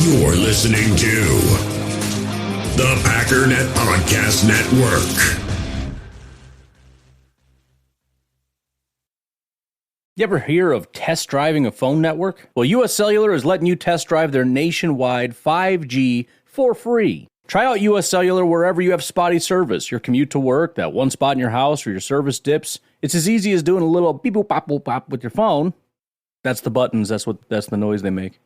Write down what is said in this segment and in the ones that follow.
You're listening to the Packernet Podcast Network. You ever hear of test driving a phone network? Well, US Cellular is letting you test drive their nationwide 5G for free. Try out US Cellular wherever you have spotty service, your commute to work, that one spot in your house where your service dips. It's as easy as doing a little beep boop pop boop pop with your phone. That's the buttons, that's the noise they make.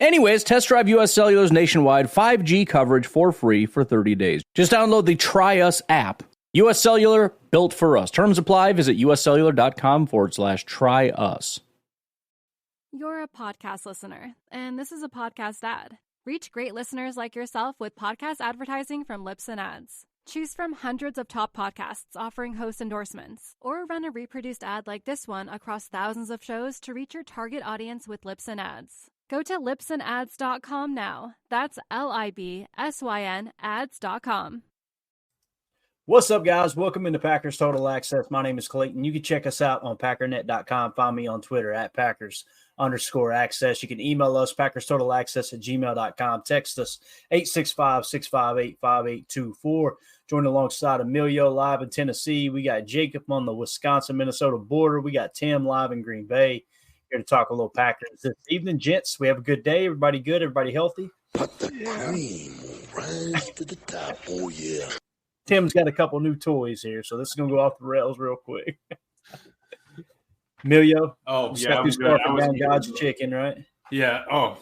Anyways, test drive US Cellular's nationwide 5G coverage for free for 30 days. Just download the Try Us app. US Cellular, built for us. Terms apply. Visit uscellular.com/try us. You're a podcast listener, and this is a podcast ad. Reach great listeners like yourself with podcast advertising from Libsyn Ads. Choose from hundreds of top podcasts offering host endorsements, or run a reproduced ad like this one across thousands of shows to reach your target audience with Libsyn Ads. Go to libsynads.com now. That's LIBSYN ads.com. What's up, guys? Welcome into Packers Total Access. My name is Clayton. You can check us out on packernet.com. Find me on Twitter at Packers_access. You can email us, PackersTotalAccess@gmail.com. Text us, 865-658-5824. Join alongside Emilio live in Tennessee. We got Jacob on the Wisconsin-Minnesota border. We got Tim live in Green Bay. Here to talk a little Packers this evening, gents. We have a good day. Everybody good? Everybody healthy? Put the cream rise to the top. Oh, yeah. Tim's got a couple new toys here, so this is going to go off the rails real quick. Emilio? Oh, yeah. God's chicken, right? Yeah. Oh,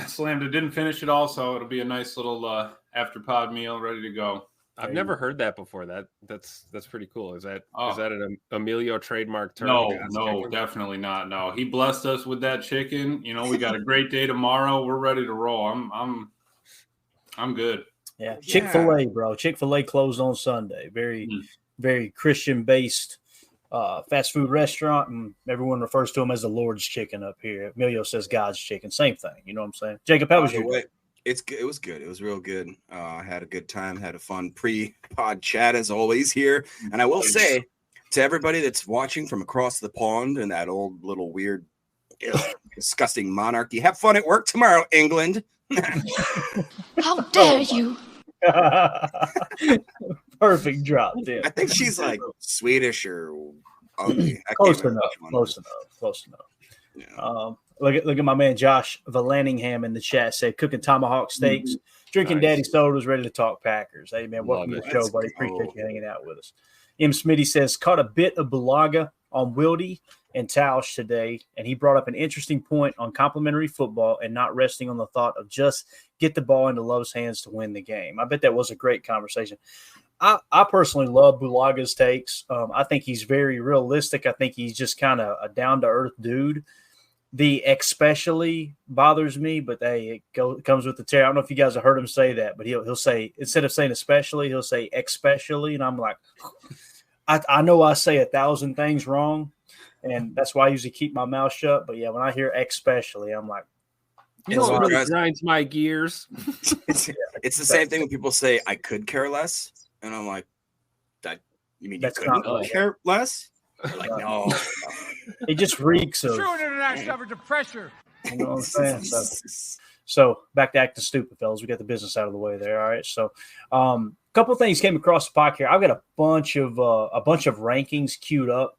slammed it. Didn't finish it all, so it'll be a nice little after-pod meal ready to go. I've never heard that before. That's pretty cool. Is that an Emilio trademark term? No, definitely not. No, he blessed us with that chicken. You know, we got a great day tomorrow. We're ready to roll. I'm good. Yeah, Chick-fil-A, bro. Chick-fil-A closed on Sunday. Very Christian-based fast food restaurant, and everyone refers to them as the Lord's Chicken up here. Emilio says God's Chicken. Same thing. You know what I'm saying? Jacob, how was your day? It's good. It was good. It was real good. I had a good time. Had a fun pre-pod chat as always here. And I will say to everybody that's watching from across the pond in that old little weird, disgusting monarchy, have fun at work tomorrow, England. How dare you? Perfect drop, dude. I think she's like Swedish or ugly. Close enough. Yeah. Look at my man Josh Valanningham in the chat. Said cooking tomahawk steaks, drinking daddy sodas, ready to talk Packers. Hey man, welcome to the show, buddy. Appreciate you hanging out with us. M. Smitty says caught a bit of Bulaga on Wildy and Tausch today, and he brought up an interesting point on complimentary football and not resting on the thought of just get the ball into Love's hands to win the game. I bet that was a great conversation. I personally love Bulaga's takes. I think he's very realistic. I think he's just kind of a down-to-earth dude. The especially bothers me, but hey, it comes with the territory. I don't know if you guys have heard him say that, but he'll say, instead of saying especially, he'll say especially, and I'm like, I know I say 1,000 things wrong, and that's why I usually keep my mouth shut. But yeah, when I hear especially, I'm like, you know what really grinds my gears? It's the same thing when people say I could care less, and I'm like, you mean you couldn't care less? They're like, no. It just reeks of true international coverage of pressure. You know what I'm saying? So back to acting stupid, fellas. We got the business out of the way there. All right. So a couple of things came across the podcast here. I've got a bunch of rankings queued up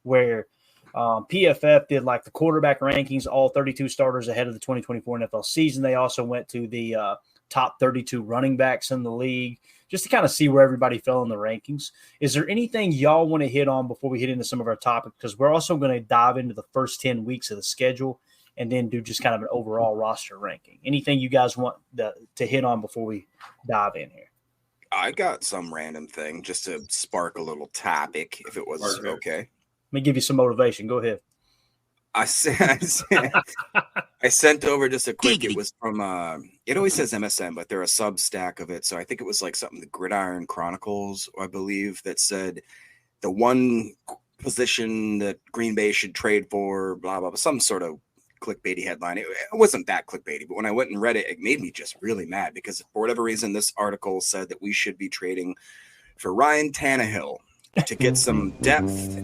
where PFF did like the quarterback rankings, all 32 starters ahead of the 2024 NFL season. They also went to the top 32 running backs in the league, just to kind of see where everybody fell in the rankings. Is there anything y'all want to hit on before we hit into some of our topics? Because we're also going to dive into the first 10 weeks of the schedule and then do just kind of an overall roster ranking. Anything you guys want to hit on before we dive in here? I got some random thing just to spark a little topic, if it was okay. Let me give you some motivation. Go ahead. I sent over just a quick. It was from it always says MSN, but they're a Substack of it. So I think it was like something the Gridiron Chronicles, I believe, that said the one position that Green Bay should trade for, blah blah blah, some sort of clickbaity headline. It wasn't that clickbaity, but when I went and read it, it made me just really mad because for whatever reason, this article said that we should be trading for Ryan Tannehill to get some depth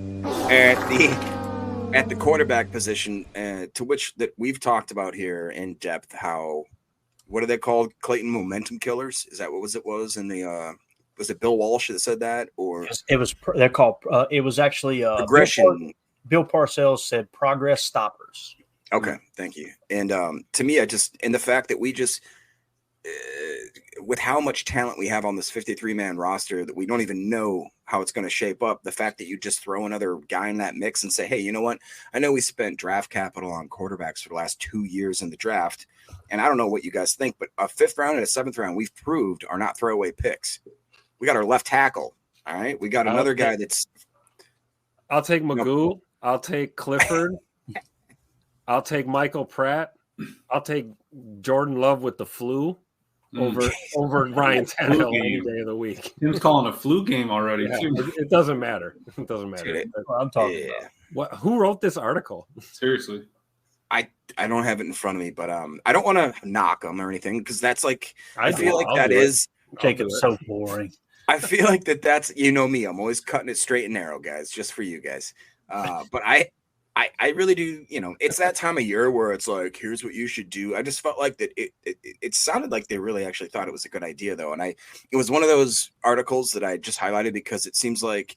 at the quarterback position, to which that we've talked about here in depth, how what are they called? Clayton momentum killers? Is that what it was in the was it Bill Walsh that said that, or it was they're called it was actually progression. Bill Parcells said progress stoppers. Okay, thank you. And to me, and the fact that we just with how much talent we have on this 53-man roster that we don't even know how it's going to shape up, the fact that you just throw another guy in that mix and say, hey, you know what? I know we spent draft capital on quarterbacks for the last 2 years in the draft, and I don't know what you guys think, but a 5th round and a 7th round we've proved are not throwaway picks. We got our left tackle, all right? We got another guy that's – I'll take Magoo. I'll take Clifford. I'll take Michael Pratt. I'll take Jordan Love with the flu over Ryan Tannehill any day of the week. He was calling a flu game already. Yeah, it doesn't matter. It doesn't matter. That's what I'm talking about. Who wrote this article? Seriously. I don't have it in front of me, but I don't want to knock them or anything because that's like I feel like that is Jacob's so boring. I feel like that's you know me. I'm always cutting it straight and narrow, guys, just for you guys. But I really do, it's that time of year where it's like, here's what you should do. I just felt like that it sounded like they really actually thought it was a good idea, though. And it was one of those articles that I just highlighted because it seems like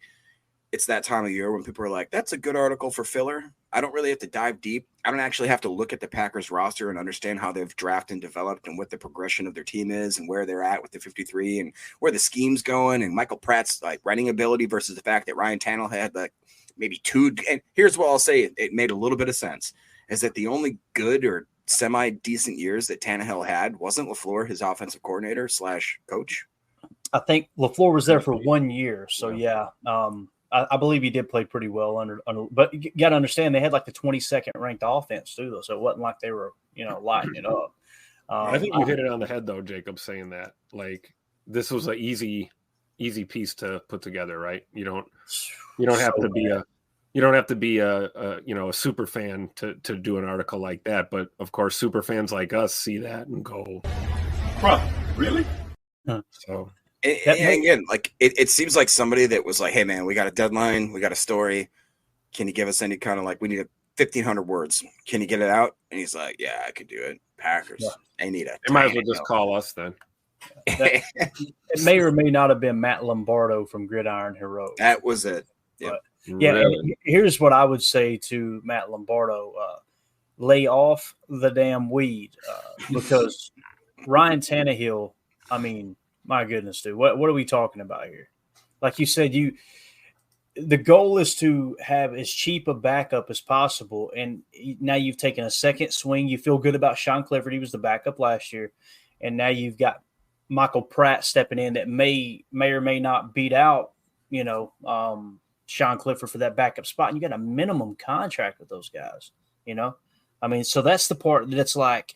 it's that time of year when people are like, that's a good article for filler. I don't really have to dive deep. I don't actually have to look at the Packers roster and understand how they've drafted and developed and what the progression of their team is and where they're at with the 53 and where the scheme's going and Michael Pratt's like running ability versus the fact that Ryan Tannehill had like maybe 2. And here's what I'll say. It made a little bit of sense is that the only good or semi decent years that Tannehill had wasn't LaFleur, his offensive coordinator / coach. I think LaFleur was there for 1 year. So yeah. I believe he did play pretty well under but you got to understand they had like the 22nd ranked offense too, though. So it wasn't like they were, lighting it up. I think you hit it on the head though, Jacob, saying that like this was an easy piece to put together, right? You don't have to be a super fan to do an article like that. But of course, super fans like us see that and go, bro, really? So. And again, like it seems like somebody that was like, hey, man, we got a deadline. We got a story. Can you give us any kind of like we need 1,500 words. Can you get it out? And he's like, yeah, I could do it. Packers. Yeah. They need it. They might as well just call us then. It may or may not have been Matt Lombardo from Gridiron Heroes. That was it. Yeah. Really? Here's what I would say to Matt Lombardo. Lay off the damn weed because Ryan Tannehill, I mean, my goodness, dude, what are we talking about here? Like you said, the goal is to have as cheap a backup as possible. And now you've taken a second swing. You feel good about Sean Clifford. He was the backup last year. And now you've got Michael Pratt stepping in that may or may not beat out, Sean Clifford for that backup spot. And you got a minimum contract with those guys, I mean, so that's the part that's like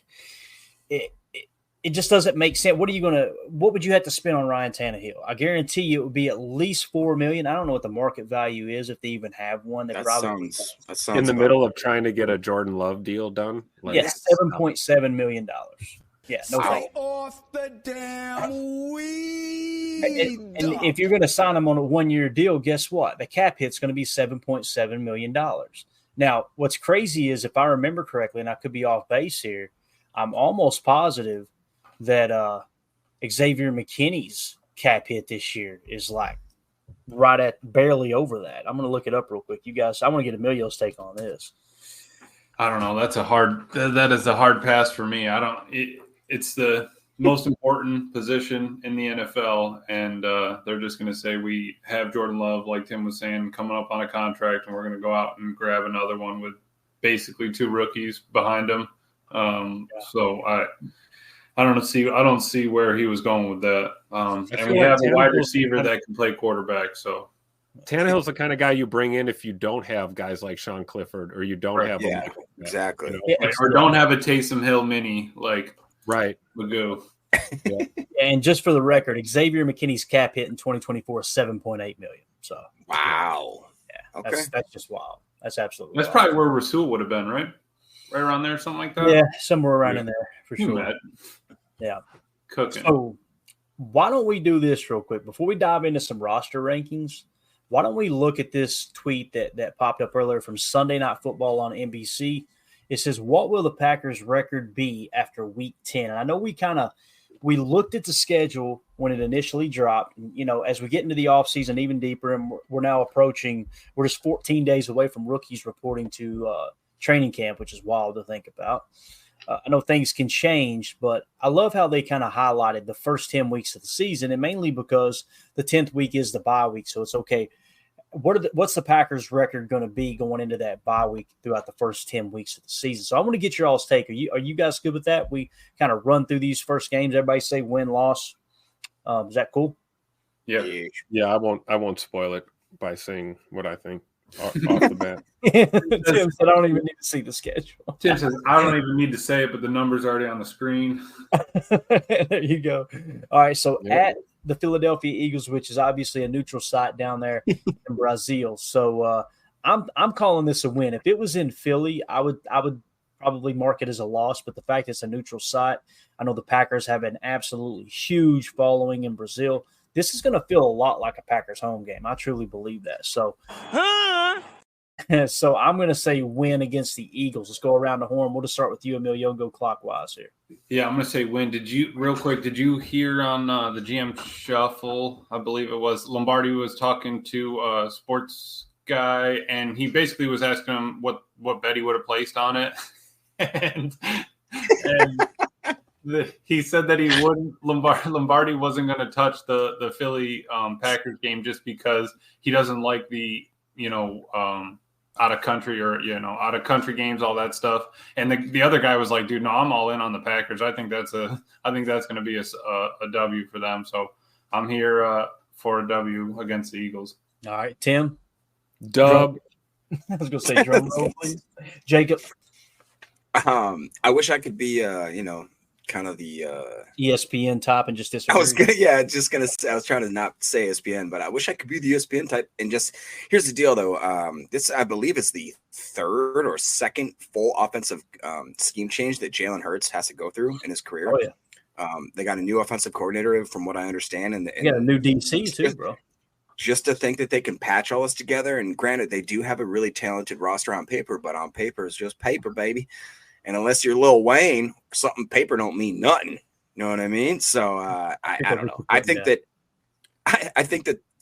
it just doesn't make sense. What would you have to spend on Ryan Tannehill? I guarantee you it would be at least $4 million. I don't know what the market value is if they even have one. That sounds in the middle of trying to get a Jordan Love deal done. Yes, $7.7 million. Yeah, no thanks. Off the damn weed. And if you're going to sign him on a 1-year deal, guess what? The cap hit's going to be $7.7 million. Now, what's crazy is if I remember correctly, and I could be off base here, I'm almost positive that Xavier McKinney's cap hit this year is like right at barely over that. I'm going to look it up real quick. You guys, I want to get Emilio's take on this. I don't know. That is a hard pass for me. It's the most important position in the NFL, and they're just going to say we have Jordan Love, like Tim was saying, coming up on a contract, and we're going to go out and grab another one with basically 2 rookies behind him. So I don't see where he was going with that. And we have a wide receiver that can play quarterback. So Tannehill's the kind of guy you bring in if you don't have guys like Sean Clifford or you don't have exactly or don't have a Taysom Hill mini like Magoo. Yeah. And just for the record, Xavier McKinney's cap hit in 2024 is $7.8 million. So wow, yeah, okay, that's just wild. That's absolutely that's wild. Probably where Rasul would have been, right around there, something like that. Yeah, somewhere around in there for sure. Yeah, cooking. So why don't we do this real quick before we dive into some roster rankings? Why don't we look at this tweet that popped up earlier from Sunday Night Football on NBC? It says, what will the Packers record be after week 10? And I know we looked at the schedule when it initially dropped. You know, as we get into the offseason even deeper, and we're now approaching, we're just 14 days away from rookies reporting to training camp, which is wild to think about. I know things can change, but I love how they kind of highlighted the first 10 weeks of the season, and mainly because the 10th week is the bye week. So it's okay. What's the Packers record going to be going into that bye week throughout the first 10 weeks of the season? So I want to get your all's take. Are you guys good with that? We kind of run through these first games. Everybody say win, loss. Is that cool? Yeah. I won't spoil it by saying what I think off the bat. Tim said, I don't even need to see the schedule. Tim says, I don't even need to say it, but the number's already on the screen. There you go. All right. So at the Philadelphia Eagles, which is obviously a neutral site down there in Brazil. So I'm calling this a win. If it was in Philly, I would probably mark it as a loss. But the fact it's a neutral site, I know the Packers have an absolutely huge following in Brazil. This is going to feel a lot like a Packers home game. I truly believe that. So, so I'm going to say win against the Eagles. Let's go around the horn. We'll just start with you, Emilio, and go clockwise here. Yeah, I'm going to say win. Did you hear on the GM Shuffle, I believe it was, Lombardi was talking to a sports guy, and he basically was asking him what bet he would have placed on it. and he said that he wouldn't. Lombardi wasn't going to touch the Philly Packers game just because he doesn't like the out of country or out of country games, all that stuff. And the other guy was like, dude, no, I'm all in on the Packers. I think that's going to be a W for them. So I'm here for a W against the Eagles. All right, Tim. Dub. I was going to say drum roll, please. Jacob. I wish I could be kind of the ESPN type and just disagree. I was trying to not say ESPN, but I wish I could be the ESPN type. And just here's the deal, though. This, I believe, is the third or second full offensive scheme change that Jalen Hurts has to go through in his career. Oh yeah. They got a new offensive coordinator, from what I understand, and they got a new DC too, bro. Just to think that they can patch all this together, and granted, they do have a really talented roster on paper, but on paper is just paper, baby. And unless you're Lil Wayne, something paper don't mean nothing. You know what I mean? So I don't know. I think that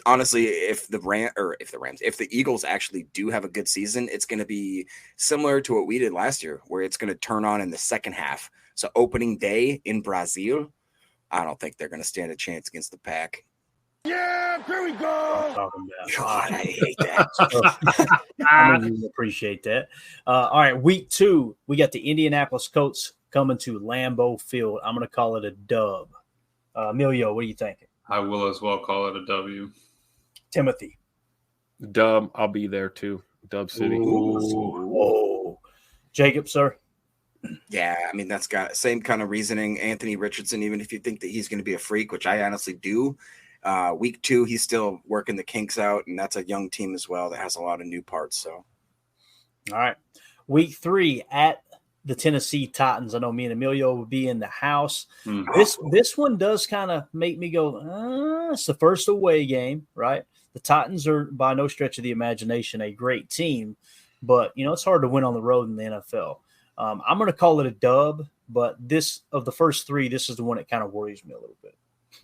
honestly, if the Eagles actually do have a good season, it's going to be similar to what we did last year, where it's going to turn on in the second half. So opening day in Brazil, I don't think they're going to stand a chance against the Pack. Yeah, here we go. God, I hate that. I mean, you appreciate that. All right, week 2, we got the Indianapolis Colts coming to Lambeau Field. I'm going to call it a dub. Emilio, what are you thinking? I will as well call it a W. Timothy. Dub. I'll be there too. Dub City. Whoa. Jacob, sir. Yeah, I mean, that's got same kind of reasoning. Anthony Richardson, even if you think that he's going to be a freak, which I honestly do. Week 2, he's still working the kinks out, and that's a young team as well that has a lot of new parts. So, all right, week 3 at the Tennessee Titans. I know me and Emilio will be in the house. This one does kind of make me go, it's the first away game, right? The Titans are by no stretch of the imagination a great team, but it's hard to win on the road in the NFL. I'm going to call it a dub, but this of the first 3, this is the one that kind of worries me a little bit.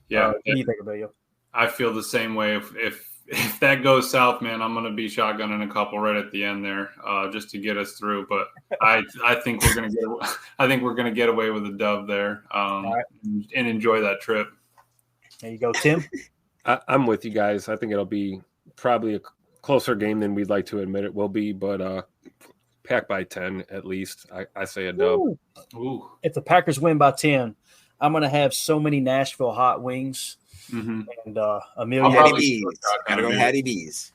Yeah, what do you think, Emilio? I feel the same way. If that goes south, man, I'm going to be shotgunning a couple right at the end there, just to get us through. But I think we're going to get away with a dub there, right, and enjoy that trip. There you go, Tim. I'm with you guys. I think it'll be probably a closer game than we'd like to admit it will be, but Pack by 10 at least. I say a dub. Ooh. If the Packers win by 10, I'm going to have so many Nashville hot wings. Mm-hmm. And Emilio. Hattie B's. Gotta go Hattie B's.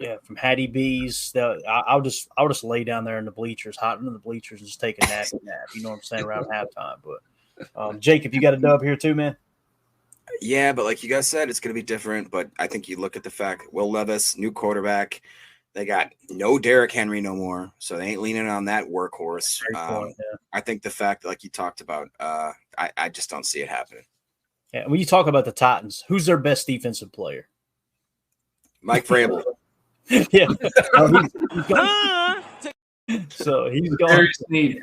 Yeah, from Hattie B's. I'll just lay down there in the bleachers, hot in the bleachers, and just take a nap. You know what I'm saying, around halftime. But Jacob, you got a dub here too, man? Yeah, but like you guys said, it's going to be different. But I think you look at the fact Will Levis, new quarterback. They got no Derrick Henry no more, so they ain't leaning on that workhorse. I think the fact, like you talked about, I just don't see it happening. Yeah, when you talk about the Titans, who's their best defensive player? Mike Vrabel. Yeah. So he's going. Very sneaky.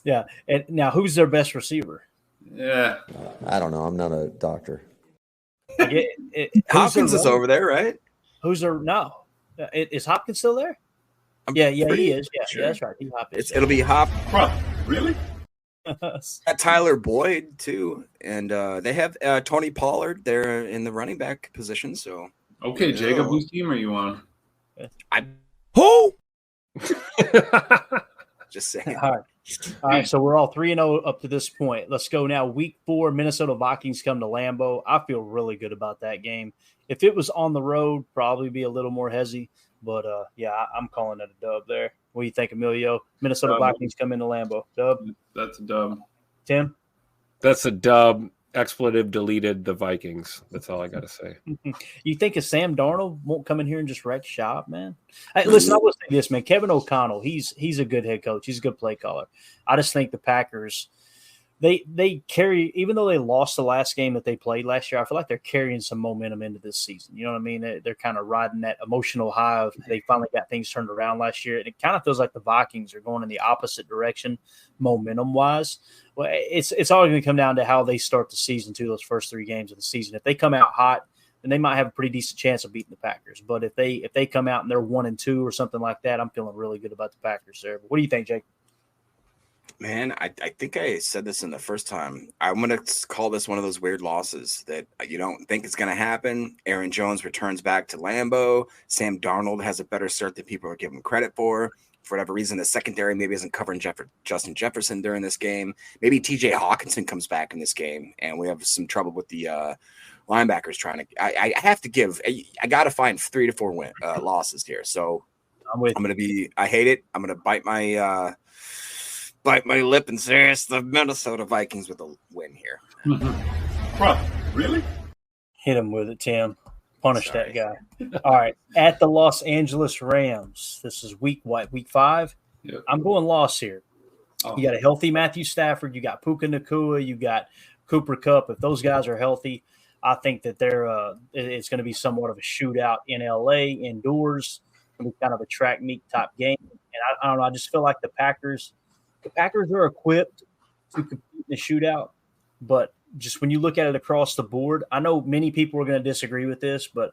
Yeah. And now, who's their best receiver? Yeah. I don't know. I'm not a doctor. Hopkins is over there, right? Who's their no? Is Hopkins still there? Yeah, he is. Yeah, sure. yeah, that's right. It'll be Hop. Really? Tyler Boyd too, and they have Tony Pollard there in the running back position. So okay, Jacob, whose team are you on? Who? Just saying. All right. So we're all 3-0 up to this point. Let's go now. Week 4, Minnesota Vikings come to Lambeau. I feel really good about that game. If it was on the road, probably be a little more hezzy. But, I'm calling it a dub there. What do you think, Emilio? Minnesota Vikings come into Lambeau. Dub? That's a dub. Tim? That's a dub. Expletive deleted the Vikings. That's all I got to say. You think if Sam Darnold won't come in here and just wreck shop, man? Hey, listen, I will say this, man. Kevin O'Connell, he's a good head coach. He's a good play caller. I just think the Packers, they carry, even though they lost the last game that they played last year, I feel like they're carrying some momentum into this season. You know what I mean? They're kind of riding that emotional high of they finally got things turned around last year. And it kind of feels like the Vikings are going in the opposite direction momentum-wise. Well, it's all going to come down to how they start the season, too, those first 3 games of the season. If they come out hot, then they might have a pretty decent chance of beating the Packers. But if they come out and they're 1-2 or something like that, I'm feeling really good about the Packers there. But what do you think, Jake? Man, I think I said this in the first time. I'm going to call this one of those weird losses that you don't think is going to happen. Aaron Jones returns back to Lambeau. Sam Darnold has a better start than people are giving him credit for. For whatever reason, the secondary maybe isn't covering Justin Jefferson during this game. Maybe TJ Hawkinson comes back in this game, and we have some trouble with the linebackers trying to. I have to give. I got to find 3 to 4 losses here. So I'm going to be. I hate it. I'm going to bite my lip and say it's the Minnesota Vikings with a win here. Really? Hit him with it, Tim. Punish that guy. All right. At the Los Angeles Rams. This is week 5. Yep. I'm going loss here. You got a healthy Matthew Stafford. You got Puka Nacua. You got Cooper Kupp. If those guys are healthy, I think that it's going to be somewhat of a shootout in LA indoors. It's going to be kind of a track meet type game. And I don't know. I just feel like the Packers are equipped to compete in the shootout, but just when you look at it across the board, I know many people are going to disagree with this, but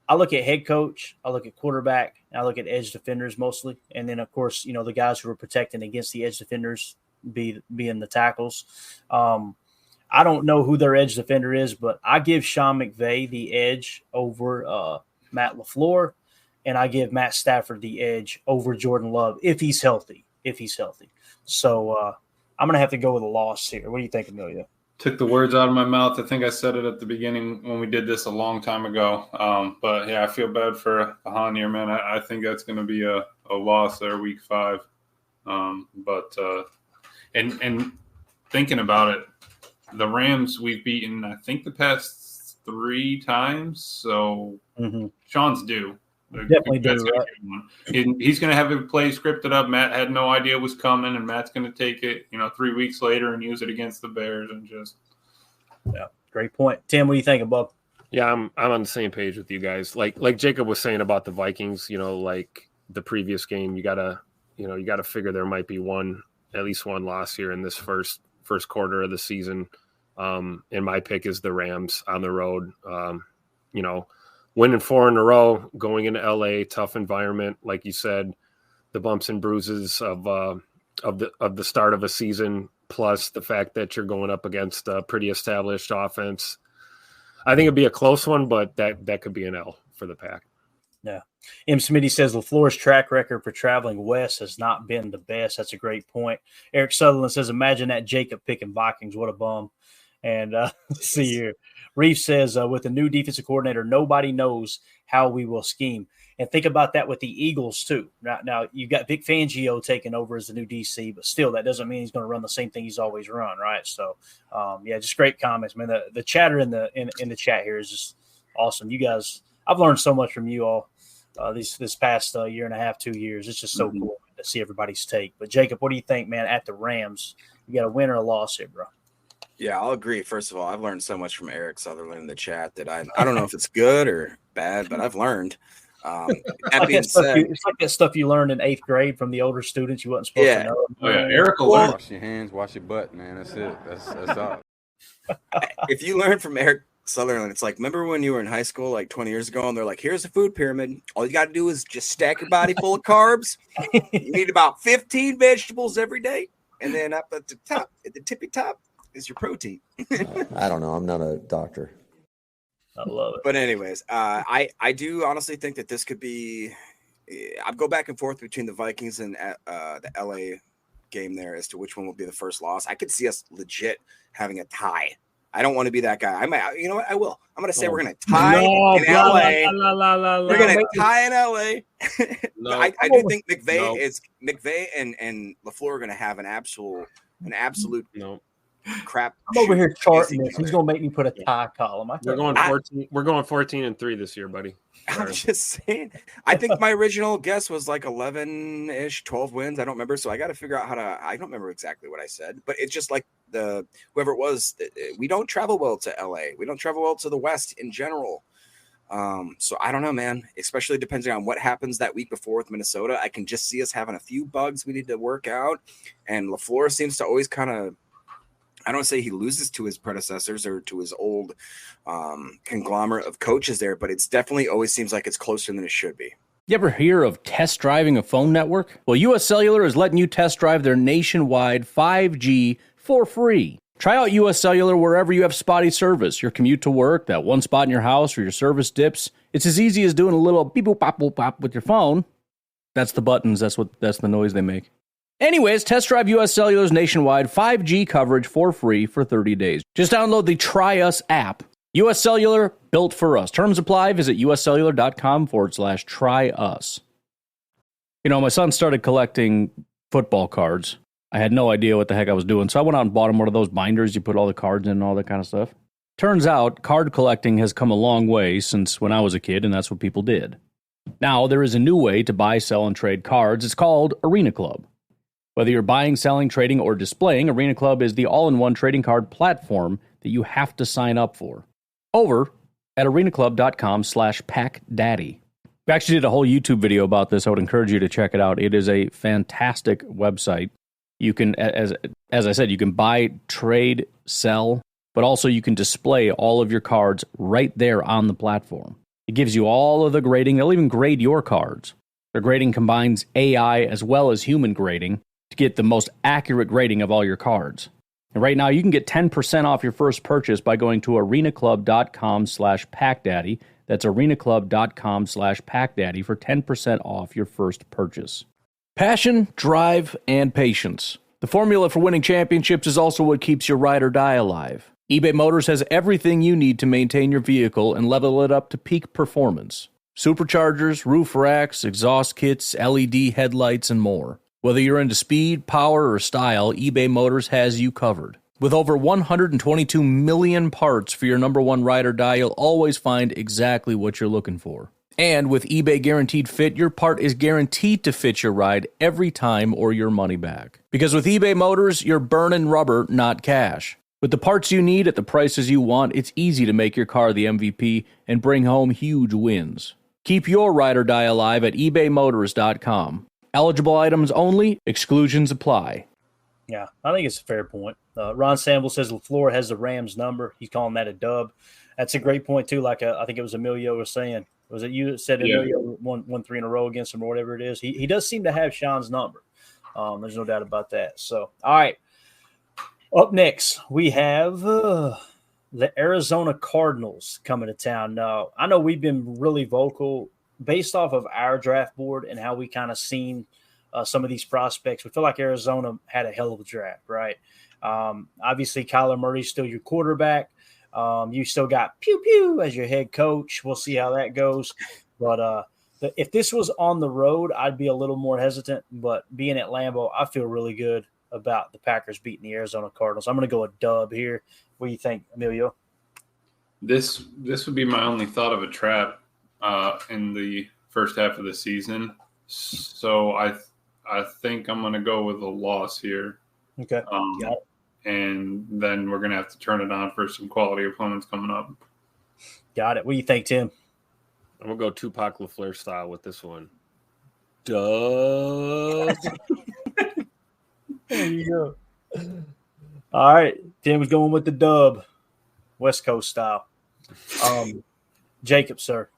I look at head coach, I look at quarterback, and I look at edge defenders mostly. And then, of course, the guys who are protecting against the edge defenders being the tackles. I don't know who their edge defender is, but I give Sean McVay the edge over Matt LaFleur, and I give Matt Stafford the edge over Jordan Love if he's healthy. So I'm going to have to go with a loss here. What do you think, Amelia? Took the words out of my mouth. I think I said it at the beginning when we did this a long time ago. But, yeah, I feel bad for Han here, man. I think that's going to be a loss there week 5. And thinking about it, the Rams we've beaten, I think, the past 3 times. So Sean's due. Definitely do. Right? He's going to have a play scripted up. Matt had no idea it was coming, and Matt's going to take it, 3 weeks later and use it against the Bears and just. Yeah, great point, Tim. What do you think, Bob? Yeah, I'm on the same page with you guys. Like Jacob was saying about the Vikings, like the previous game, you gotta figure there might be at least one loss here in this first quarter of the season. And my pick is the Rams on the road. Winning 4 in a row, going into LA, tough environment, like you said, the bumps and bruises of the start of a season, plus the fact that you're going up against a pretty established offense. I think it'd be a close one, but that could be an L for the Pack. Yeah. M. Smitty says LaFleur's track record for traveling west has not been the best. That's a great point. Eric Sutherland says, imagine that Jacob picking Vikings. What a bum. And let's see here. Reef says, with the new defensive coordinator, nobody knows how we will scheme. And think about that with the Eagles, too. Now you've got Vic Fangio taking over as the new DC, but still, that doesn't mean he's going to run the same thing he's always run, right? So, just great comments, man. The chatter in the chat here is just awesome. You guys, I've learned so much from you all this past year and a half, 2 years. It's just so cool to see everybody's take. But, Jacob, what do you think, man, at the Rams? You got a win or a loss here, bro? Yeah, I'll agree. First of all, I've learned so much from Eric Sutherland in the chat that I don't know if it's good or bad, but I've learned. That being said, it's like that stuff you learned in 8th grade from the older students you wasn't supposed to know. Oh yeah, Eric will learn. Wash your hands, wash your butt, man. That's it. That's all. If you learn from Eric Sutherland, it's like, remember when you were in high school like 20 years ago, and they're like, here's a food pyramid. All you got to do is just stack your body full of carbs. You need about 15 vegetables every day. And then up at the top, at the tippy top, is your protein. I don't know. I'm not a doctor. I love it. But anyways, I do honestly think that this could be. I go back and forth between the Vikings and the LA game there as to which one will be the first loss. I could see us legit having a tie. I don't want to be that guy. I might. You know what? I will. I'm going to say we're going to tie in LA. We're going to tie in LA. I do think McVay and LaFleur are going to have an absolute crap. I'm over here charting this. He's going to make me put a tie column. We're going 14. We're going 14-3 this year, buddy. I'm just saying. I think my original guess was like 11-ish, 12 wins. I don't remember. So I got to figure out how to. I don't remember exactly what I said, but it's just like whoever it was. We don't travel well to LA. We don't travel well to the West in general. So I don't know, man. Especially depending on what happens that week before with Minnesota. I can just see us having a few bugs we need to work out, and LaFleur seems to always kind of. I don't say he loses to his predecessors or to his old conglomerate of coaches there, but it's definitely always seems like it's closer than it should be. You ever hear of test driving a phone network? Well, US Cellular is letting you test drive their nationwide 5G for free. Try out US Cellular wherever you have spotty service, your commute to work, that one spot in your house, or your service dips. It's as easy as doing a little beep boop pop boop pop with your phone. That's the buttons. That's the noise they make. Anyways, test drive US Cellular's nationwide 5G coverage for free for 30 days. Just download the Try Us app. US Cellular, built for us. Terms apply. Visit uscellular.com/try us. You know, my son started collecting football cards. I had no idea what the heck I was doing, so I went out and bought him one of those binders you put all the cards in and all that kind of stuff. Turns out, card collecting has come a long way since when I was a kid, and that's what people did. Now, there is a new way to buy, sell, and trade cards. It's called Arena Club. Whether you're buying, selling, trading, or displaying, Arena Club is the all-in-one trading card platform that you have to sign up for. Over at arenaclub.com/packdaddy. We actually did a whole YouTube video about this. I would encourage you to check it out. It is a fantastic website. You can, as I said, you can buy, trade, sell, but also you can display all of your cards right there on the platform. It gives you all of the grading. They'll even grade your cards. Their grading combines AI as well as human grading to get the most accurate grading of all your cards. And right now, you can get 10% off your first purchase by going to arenaclub.com/packdaddy. That's arenaclub.com/packdaddy for 10% off your first purchase. Passion, drive, and patience. The formula for winning championships is also what keeps your ride or die alive. eBay Motors has everything you need to maintain your vehicle and level it up to peak performance. Superchargers, roof racks, exhaust kits, LED headlights, and more. Whether you're into speed, power, or style, eBay Motors has you covered. With over 122 million parts for your number one ride or die, you'll always find exactly what you're looking for. And with eBay Guaranteed Fit, your part is guaranteed to fit your ride every time or your money back. Because with eBay Motors, you're burning rubber, not cash. With the parts you need at the prices you want, it's easy to make your car the MVP and bring home huge wins. Keep your ride or die alive at ebaymotors.com. Eligible items only. Exclusions apply. Yeah, I think it's a fair point. Ron Sample says LaFleur has the Rams number. He's calling that a dub. That's a great point, too. Like I think it was Emilio was saying. Was it you that said Emilio won 3 in a row against him or whatever it is? He does seem to have Sean's number. There's no doubt about that. So, all right. Up next, we have the Arizona Cardinals coming to town. Now, I know we've been really vocal based off of our draft board and how we kind of seen some of these prospects. We feel like Arizona had a hell of a draft, right? Obviously, Kyler Murray's still your quarterback. You still got Pew Pew as your head coach. We'll see how that goes. But if this was on the road, I'd be a little more hesitant. But being at Lambeau, I feel really good about the Packers beating the Arizona Cardinals. I'm going to go a dub here. What do you think, Emilio? This would be my only thought of a trap in the first half of the season. So I think I'm going to go with a loss here. Okay. Got it. And then we're going to have to turn it on for some quality opponents coming up. Got it. What do you think, Tim? I'm gonna go Tupac LaFleur style with this one. Dub. There you go. All right, Tim was going with the dub, West Coast style. Jacob, sir,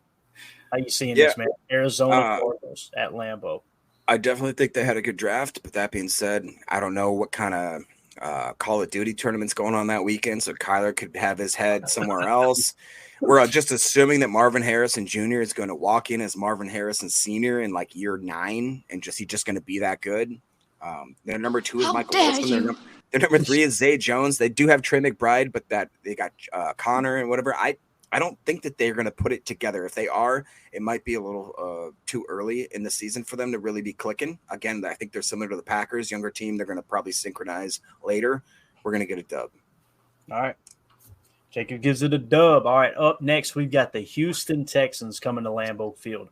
how you seeing this, man? Arizona Cardinals at Lambeau. I definitely think they had a good draft, but that being said, I don't know what kind of Call of Duty tournaments going on that weekend, so Kyler could have his head somewhere else. We're just assuming that Marvin Harrison Jr. is going to walk in as Marvin Harrison Sr. in like year 9, and he's just going to be that good. Their number 2 is Michael Wilson. Their number 3 is Zay Jones. They do have Trey McBride, but that they got Connor and whatever. I don't think that they're going to put it together. If they are, it might be a little too early in the season for them to really be clicking. Again, I think they're similar to the Packers, younger team. They're going to probably synchronize later. We're going to get a dub. All right. Jacob gives it a dub. All right, up next, we've got the Houston Texans coming to Lambeau Field.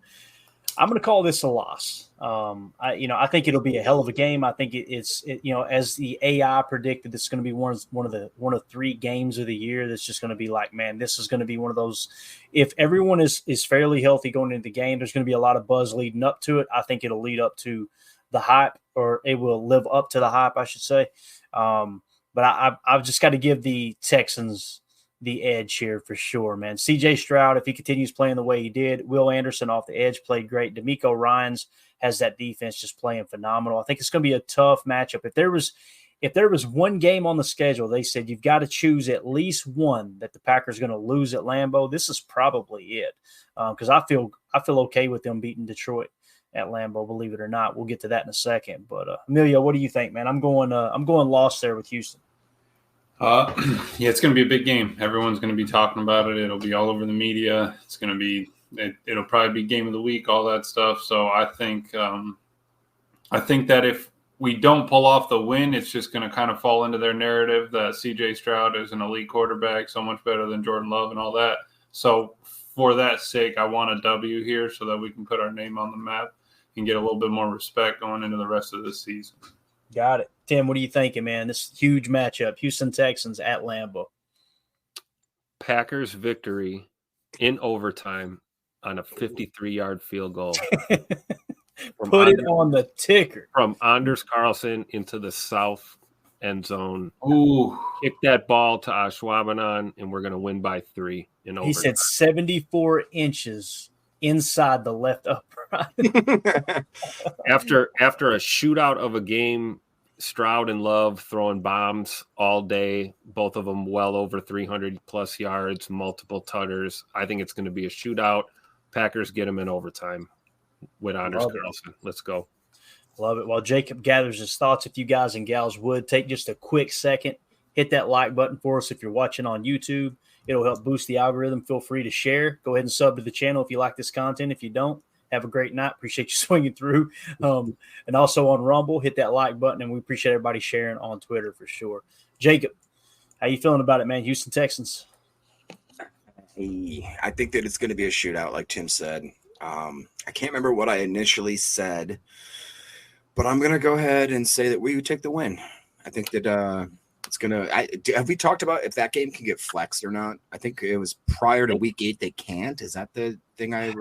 I'm going to call this a loss. I think it'll be a hell of a game. I think it's as the AI predicted, it's going to be one of 3 games of the year. That's just going to be like, man, this is going to be one of those. If everyone is fairly healthy going into the game, there's going to be a lot of buzz leading up to it. I think it'll lead up to the hype, or it will live up to the hype, I should say. But I've just got to give the Texans the edge here for sure, man. CJ Stroud, if he continues playing the way he did, Will Anderson off the edge played great. D'Amico Ryans has that defense just playing phenomenal. I think it's going to be a tough matchup. If there was one game on the schedule, they said you've got to choose at least one that the Packers are going to lose at Lambeau, this is probably it. Because I feel okay with them beating Detroit at Lambeau, believe it or not. We'll get to that in a second. But Emilio, what do you think, man? I'm going lost there with Houston. Yeah, it's going to be a big game. Everyone's going to be talking about it. It'll be all over the media. It's going to be, it'll probably be game of the week, all that stuff. So I think that if we don't pull off the win, it's just going to kind of fall into their narrative that CJ Stroud is an elite quarterback, so much better than Jordan Love and all that. So for that sake, I want a W here so that we can put our name on the map and get a little bit more respect going into the rest of the season. Got it. Tim, what are you thinking, man? This huge matchup, Houston Texans at Lambeau. Packers victory in overtime on a 53-yard field goal. Put it on the ticker. From Anders Carlson into the south end zone. Ooh. Kick that ball to Ashwaubenon, and we're going to win by 3 in overtime. He said 74 inches inside the left upright. After a shootout of a game, Stroud and Love throwing bombs all day, both of them well over 300-plus yards, multiple tutters. I think it's going to be a shootout. Packers get them in overtime with Anders Carlson. Let's go. Love it. While Jacob gathers his thoughts, if you guys and gals would take just a quick second, hit that like button for us if you're watching on YouTube. It'll help boost the algorithm. Feel free to share. Go ahead and sub to the channel if you like this content. If you don't, have a great night. Appreciate you swinging through. And also on Rumble, hit that like button, and we appreciate everybody sharing on Twitter for sure. Jacob, how you feeling about it, man? Houston Texans. I think that it's going to be a shootout, like Tim said. I can't remember what I initially said, but I'm going to go ahead and say that we would take the win. I think that it's going to – have we talked about if that game can get flexed or not? I think it was prior to week 8 they can't. Is that the thing I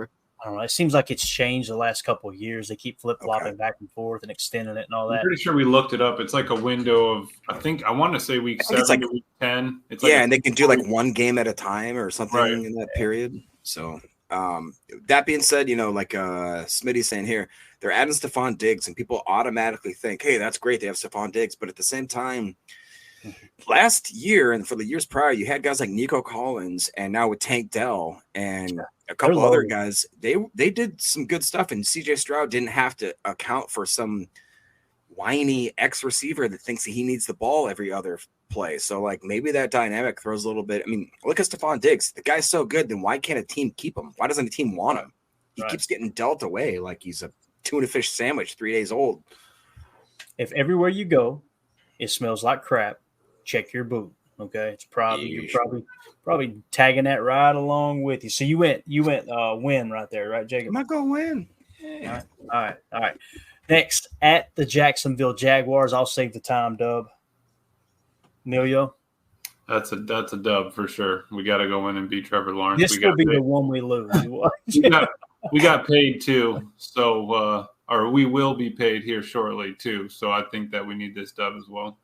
don't know. It seems like it's changed the last couple of years. They keep flip-flopping back and forth and extending it and all that. I'm pretty sure we looked it up. It's like a window of – I want to say week 7 to week 10. It's like and they can do like one game at a time or something in that period. So that being said, like Smitty's saying here, they're adding Stephon Diggs, and people automatically think, hey, that's great. They have Stephon Diggs. But at the same time, last year and for the years prior, you had guys like Nico Collins, and now with Tank Dell and a couple other guys, they did some good stuff, and CJ Stroud didn't have to account for some whiny ex-receiver that thinks that he needs the ball every other play. So, like, maybe that dynamic throws a little bit. I mean, look at Stephon Diggs. The guy's so good, then why can't a team keep him? Why doesn't a team want him? He keeps getting dealt away like he's a tuna fish sandwich 3 days old. If everywhere you go, it smells like crap, check your boot. Okay, it's probably you're probably tagging that right along with you. So you went win right there, right, Jacob? I'm not gonna win. Yeah. All right. Next, at the Jacksonville Jaguars, I'll save the time, Dub. Emilio. That's a dub for sure. We got to go in and beat Trevor Lawrence. This will be the one we lose. we got paid too, so or we will be paid here shortly too. So I think that we need this dub as well.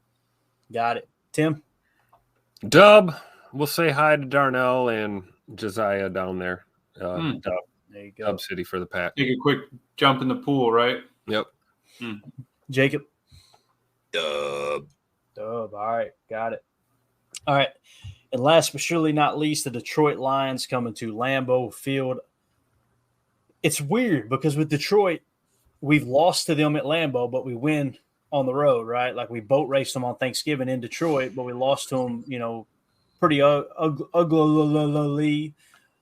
Got it, Tim. Dub. We'll say hi to Darnell and Josiah down there. Dub. There you go. Dub City for the Pack. Take a quick jump in the pool, right? Yep. Jacob. Dub. All right, got it. All right, and last but surely not least, the Detroit Lions coming to Lambeau Field. It's weird because with Detroit, we've lost to them at Lambeau, but we win on the road, right? Like we boat raced them on Thanksgiving in Detroit, but we lost to them, pretty ugly.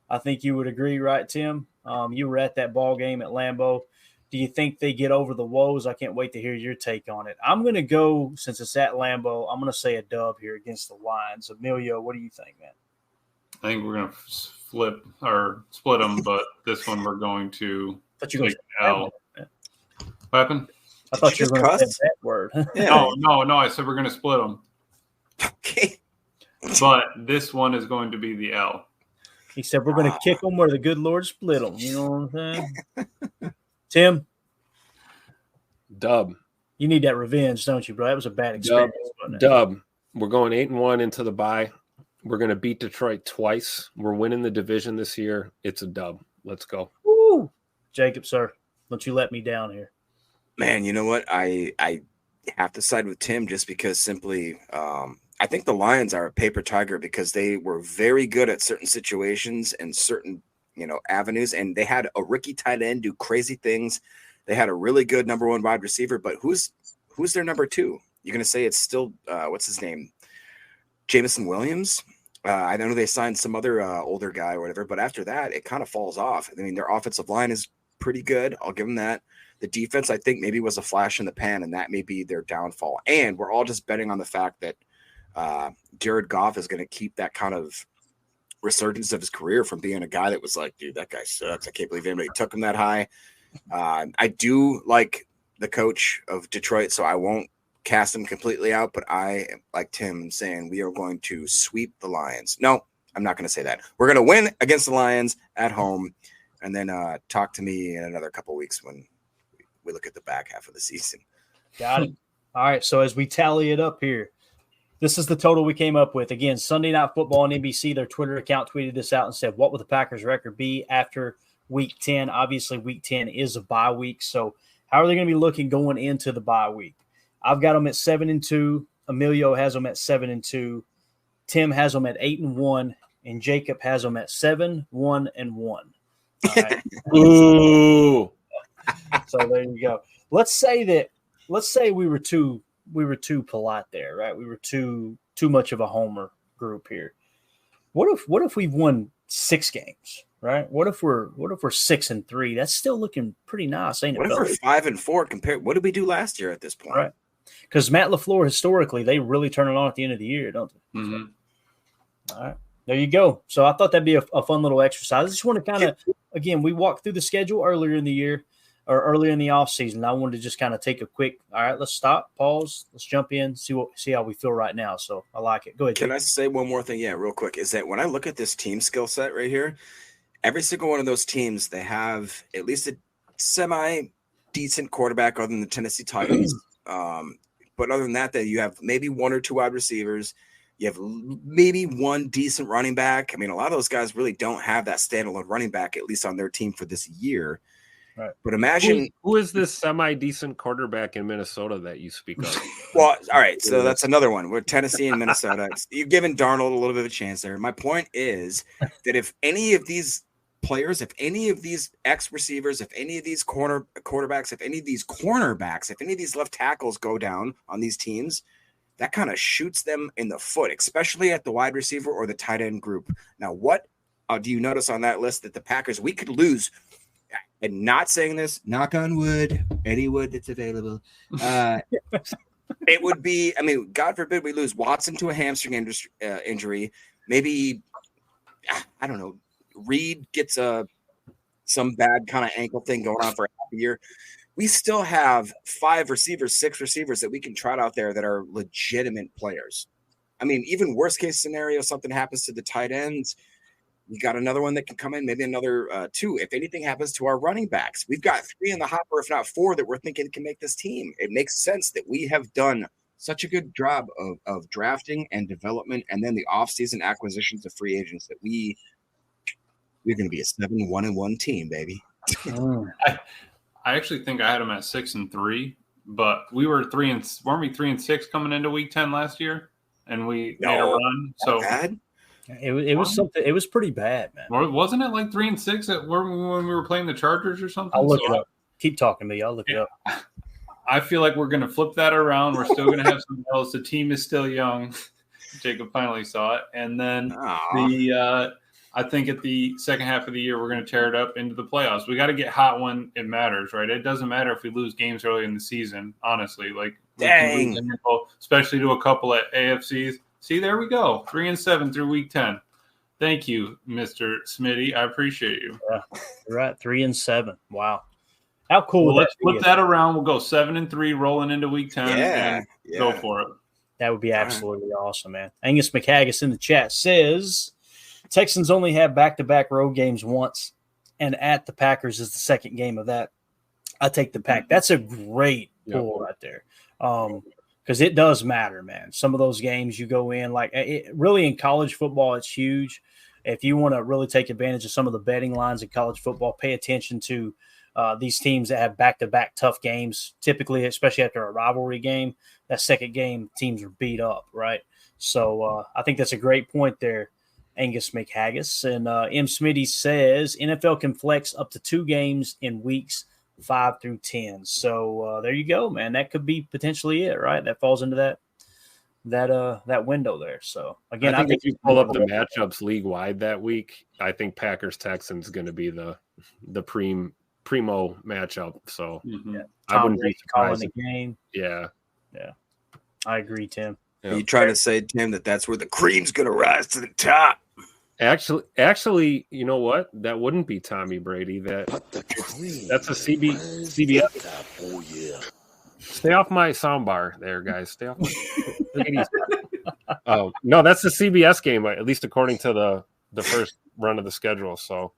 I think you would agree, right, Tim? You were at that ball game at Lambeau. Do you think they get over the woes? I can't wait to hear your take on it. I'm going to go, since it's at Lambeau, I'm going to say a dub here against the Lions. Emilio, what do you think, man? I think we're going to split them, but this one we're going to take L. What happened? I thought you were going to say that word. No, I said we're going to split them. Okay. But this one is going to be the L. He said we're going to kick them where the good Lord split them. You know what I'm saying? Tim? Dub. You need that revenge, don't you, bro? That was a bad experience. Dub. We're going 8-1 into the bye. We're going to beat Detroit twice. We're winning the division this year. It's a dub. Let's go. Woo! Jacob, sir, don't you let me down here. Man, you know what? I have to side with Tim just because simply I think the Lions are a paper tiger because they were very good at certain situations and certain avenues, and they had a rookie tight end do crazy things. They had a really good number one wide receiver, but who's their number two? You're going to say it's still what's his name? Jameson Williams. I know they signed some other older guy or whatever, but after that, it kind of falls off. I mean, their offensive line is pretty good. I'll give them that. The defense, I think, maybe was a flash in the pan, and that may be their downfall. And we're all just betting on the fact that Jared Goff is going to keep that kind of resurgence of his career from being a guy that was like, dude, that guy sucks. I can't believe anybody took him that high. I do like the coach of Detroit, so I won't cast him completely out, but I, like Tim saying, we are going to sweep the Lions. No, I'm not going to say that. We're going to win against the Lions at home, and then talk to me in another couple of weeks when we look at the back half of the season. Got it. All right, so as we tally it up here, this is the total we came up with. Again, Sunday Night Football on NBC, their Twitter account tweeted this out and said, what will the Packers record be after Week 10? Obviously, Week 10 is a bye week, so how are they going to be looking going into the bye week? I've got them at 7-2. Emilio has them at 7-2. Tim has them at 8-1, and Jacob has them at 7-1-1. All right. Ooh. So there you go. Let's say we were too polite there, right? We were too much of a homer group here. What if we've won 6 games, right? What if we're 6-3? That's still looking pretty nice, ain't it? What if we're 5-4 compared? What did we do last year at this point? Right. Because Matt LaFleur, historically, they really turn it on at the end of the year, don't they? Mm-hmm. All right. There you go. So I thought that'd be a fun little exercise. I just want to kind of, again, we walked through the schedule earlier in the year or earlier in the offseason. I wanted to just kind of take a quick, all right, let's stop, pause, let's jump in, see how we feel right now. So I like it. Go ahead. Can I say one more thing? Yeah, real quick. Is that when I look at this team skill set right here, every single one of those teams, they have at least a semi-decent quarterback other than the Tennessee Titans. But other than that, you have maybe 1 or 2 wide receivers. You have maybe 1 decent running back. I mean, a lot of those guys really don't have that standalone running back, at least on their team for this year. Right. But imagine who is this semi-decent quarterback in Minnesota that you speak of? Well, all right, so that's another one. We're Tennessee and Minnesota. You're giving Darnold a little bit of a chance there. My point is that if any of these players, if any of these receivers, if any of these quarterbacks, if any of these cornerbacks, if any of these left tackles go down on these teams, that kind of shoots them in the foot, especially at the wide receiver or the tight end group. Now, what do you notice on that list that the Packers, we could lose, and not saying this, knock on wood, any wood that's available, it would be, I mean, God forbid we lose Watson to a hamstring injury, maybe, I don't know, Reed gets some bad kind of ankle thing going on for half a year. We still have 5 receivers, 6 receivers that we can trot out there that are legitimate players. I mean, even worst case scenario, something happens to the tight ends. We got another one that can come in, maybe another 2. If anything happens to our running backs, we've got 3 in the hopper, if not 4, that we're thinking can make this team. It makes sense that we have done such a good job of drafting and development, and then the offseason acquisitions of free agents that we're going to be a 7-1-1 team, baby. I actually think I had them at 6-3, but we were 3-6 coming into week 10 last year, and we made a run. So bad. It was something. It was pretty bad, man. Wasn't it like 3-6 when we were playing the Chargers or something? I'll look it up. Keep talking to me. I'll look it up. I feel like we're going to flip that around. We're still going to have something else. The team is still young. Jacob finally saw it, and then I think at the second half of the year we're going to tear it up into the playoffs. We got to get hot when it matters, right? It doesn't matter if we lose games early in the season. Honestly, like dang, especially to a couple at AFCs. See, there we go. 3-7 through week 10. Thank you, Mr. Smitty. I appreciate you. Yeah, you're right. 3-7. Wow. How cool. Well, let's flip that around. We'll go 7-3 rolling into week 10 and go for it. That would be absolutely awesome, man. Angus McHaggis in the chat says Texans only have back-to-back road games once, and at the Packers is the second game of that. I take the Pack. That's a great pull right there. Because it does matter, man. Some of those games you go in, like really in college football, it's huge. If you want to really take advantage of some of the betting lines in college football, pay attention to these teams that have back-to-back tough games. Typically, especially after a rivalry game, that second game, teams are beat up, right? So I think that's a great point there, Angus McHaggis. And M. Smitty says NFL can flex up to 2 games in weeks 5 through 10. So there you go, man. That could be potentially it, right? That falls into that window there. So again, I think if you pull up the matchups league wide that week, I think Packers Texans is going to be the primo matchup. So I wouldn't be surprised. The game. Yeah. I agree, Tim. Are you trying to say, Tim, that's where the cream's going to rise to the top? Actually, you know what? That wouldn't be Tommy Brady. That's a CBS. Oh yeah. Stay off my soundbar there, guys. Stay off my no, that's the CBS game, at least according to the first run of the schedule. So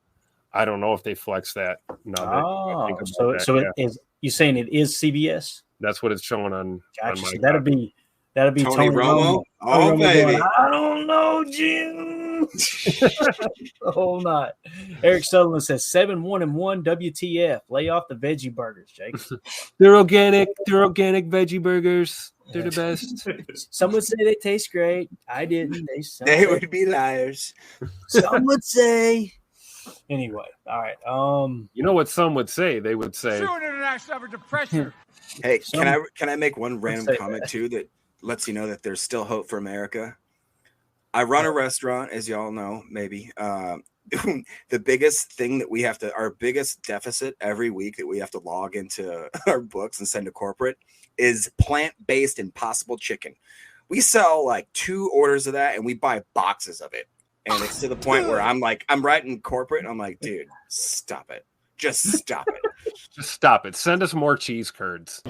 I don't know if they flex that. No, is you saying it is CBS? That's what it's showing on. Gotcha. On my that'd be Tony Romo. Oh, baby. I don't know, Jim. The whole night. Eric Sutherland says 7-1-1 WTF. Lay off the veggie burgers, Jake. They're organic veggie burgers. They're the best. Some would say they taste great. I didn't. They would be liars. Some would say. Anyway, all right. You know what some would say? They would say international average of pressure. Hey, can I make one random comment too that lets you know that there's still hope for America? I run a restaurant, as y'all know, maybe. The biggest thing that our biggest deficit every week that we have to log into our books and send to corporate is plant-based Impossible Chicken. We sell like 2 orders of that and we buy boxes of it. And it's to the point where I'm writing corporate. And I'm like, dude, stop it. Just stop it. Just stop it. Send us more cheese curds.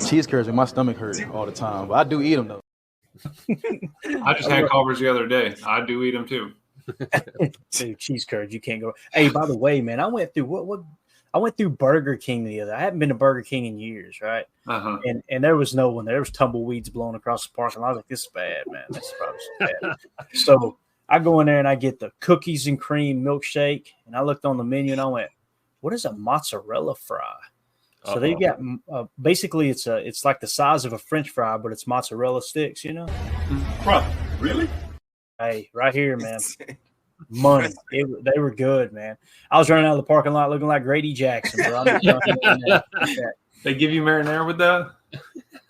Cheese curds make my stomach hurt all the time, but I do eat them though. I just had Culver's the other day. I do eat them too. Dude, cheese curds, you can't go. Hey, by the way, man, I went through I went through Burger King the other. I haven't been to Burger King in years, right? Uh-huh. And there was no one there. There was tumbleweeds blowing across the parking lot. I was like, this is bad, man. This is probably bad. So I go in there and I get the cookies and cream milkshake, and I looked on the menu and I went, what is a mozzarella fry? So they got basically it's like the size of a French fry, but it's mozzarella sticks, you know? Bro, really? Hey, right here, man. Money. They were good, man. I was running out of the parking lot looking like Grady Jackson, bro. They give you marinara with that?